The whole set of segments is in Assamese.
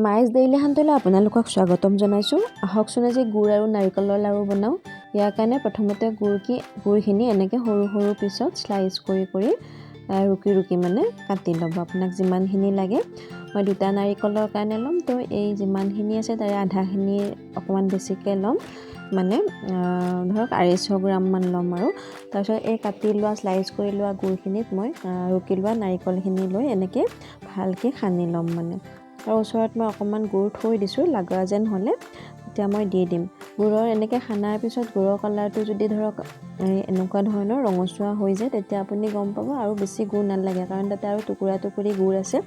মাইজ ডেইলি হান্তলৈ আপোনালোকক স্বাগতম জনাইছোঁ। আহকচোন আজি গুড় আৰু নাৰিকলৰ লাড়ু বনাওঁ। ইয়াৰ কাৰণে প্ৰথমতে গুড়খিনি এনেকৈ সৰু সৰু পিছত স্লাইচ কৰি ৰুকি মানে কাটি ল'ব। আপোনাক যিমানখিনি লাগে, মই 2টা নাৰিকলৰ কাৰণে ল'ম, তো এই যিমানখিনি আছে তাৰে আধাখিনি অকণমান বেছিকৈ ল'ম, মানে ধৰক 250 গ্ৰামমান ল'ম। আৰু তাৰপিছত এই কাটি লোৱা স্লাইচ কৰি লোৱা গুড়খিনিত মই ৰুকি লোৱা নাৰিকলখিনি লৈ এনেকৈ ভালকৈ সানি ল'ম মানে। আৰু ওচৰত মই অকণমান গুড় থৈ দিছোঁ, লাগা যেন হ'লে তেতিয়া মই দি দিম। গুড়ৰ এনেকৈ সানাৰ পিছত গুড়ৰ কালাৰটো যদি ধৰক এনেকুৱা ধৰণৰ ৰঙচুৱা হৈ যায়, তেতিয়া আপুনি গম পাব আৰু বেছি গুড় নালাগে, কাৰণ তাতে আৰু টুকুৰা গুড় আছে।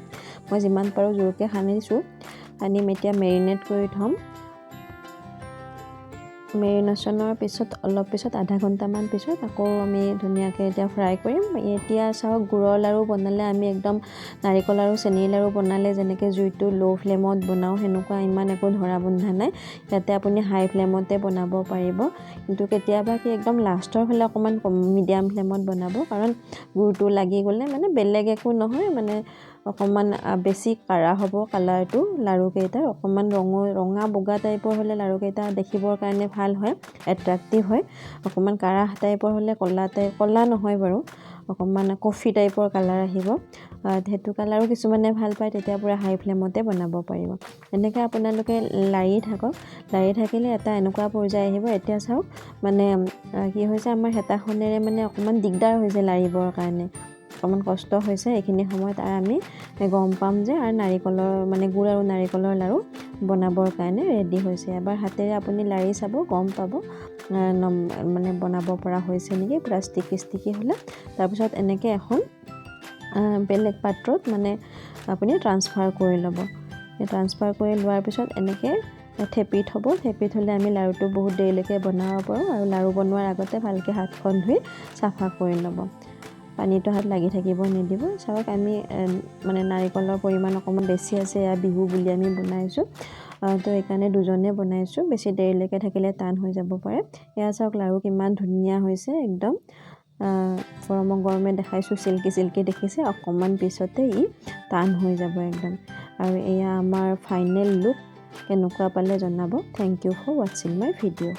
মই যিমান পাৰোঁ জোৰকৈ সানিছোঁ। সানিম, এতিয়া মেৰিনেট কৰি থ'ম। মেৰিনেশ্যনৰ পিছত অলপ পিছত আধা ঘণ্টামান পিছত আকৌ আমি ধুনীয়াকৈ এতিয়া ফ্ৰাই কৰিম। এতিয়া চাওক, গুড়ৰ লাড়ু বনালে আমি একদম নাৰিকল আৰু চেনিৰ লাড়ু বনালে যেনেকৈ জুইটো ল' ফ্লেমত বনাওঁ, সেনেকুৱা ইমান একো ধৰা বন্ধা নাই। ইয়াতে আপুনি হাই ফ্লেমতে বনাব পাৰিব, কিন্তু কেতিয়াবা কি একদম লাষ্টৰ ফালে অকণমান মিডিয়াম ফ্লেমত বনাব, কাৰণ গুড়টো লাগি গ'লে মানে বেলেগ একো নহয়, মানে অকণমান বেছি কাঢ়া হ'ব কালাৰটো লাড়ুকেইটাৰ। অকণমান ৰঙা বগা টাইপৰ হ'লে লাড়ুকেইটা দেখিবৰ কাৰণে ভাল হয়, এট্ৰেক্টিভ হয়। অকণমান কাঢ়া টাইপৰ হ'লে ক'লা নহয় বাৰু, অকণমান কফি টাইপৰ কালাৰ আহিব। সেইটো কালাৰো কিছুমানে ভাল পায়, তেতিয়া পূৰা হাই ফ্লেমতে বনাব পাৰিব। এনেকৈ আপোনালোকে লাৰি থাকক। লাৰি থাকিলে এটা এনেকুৱা পৰ্যায় আহিব। এতিয়া চাওক, মানে কি হৈছে, আমাৰ হেতাখনেৰে মানে অকণমান দিগদাৰ হৈছে লাৰিবৰ কাৰণে, অকণমান কষ্ট হৈছে। এইখিনি সময়ত আৰু আমি গম পাম যে আৰু নাৰিকলৰ মানে গুড় আৰু নাৰিকলৰ লাড়ু বনাবৰ কাৰণে ৰেডি হৈছে। এবাৰ হাতেৰে আপুনি লাৰি চাব, গম পাব মানে বনাব পৰা হৈছে নেকি। পূৰা ষ্টিকি হ'লে তাৰপিছত এনেকৈ এখন বেলেগ পাত্ৰত মানে আপুনি ট্ৰান্সফাৰ কৰি ল'ব। ট্ৰান্সফাৰ কৰি লোৱাৰ পিছত এনেকৈ থেপি থ'ব। থেপি থ'লে আমি লাড়ুটো বহুত দেৰিলৈকে বনাব পাৰোঁ। আৰু লাড়ু বনোৱাৰ আগতে ভালকৈ হাতখন ধুই চাফা কৰি ল'ব। পানীটো হাত লাগি থাকিব নিদিব। চাওক, আমি মানে নাৰিকলৰ পৰিমাণ অকণমান বেছি আছে, এয়া বিহু বুলি আমি বনাইছোঁ, তো সেইকাৰণে দুজনে বনাইছোঁ। বেছি দেৰিলৈকে থাকিলে টান হৈ যাব পাৰে। এয়া চাওক, লাড়ু কিমান ধুনীয়া হৈছে, একদম গৰমে দেখাইছোঁ, চিল্কি দেখিছে। অকণমান পিছতে ই টান হৈ যাব একদম। আৰু এয়া আমাৰ ফাইনেল লুক। কেনেকুৱা পালে জনাব। থেংক ইউ ফৰ ৱাটছিং মাই ভিডিঅ'।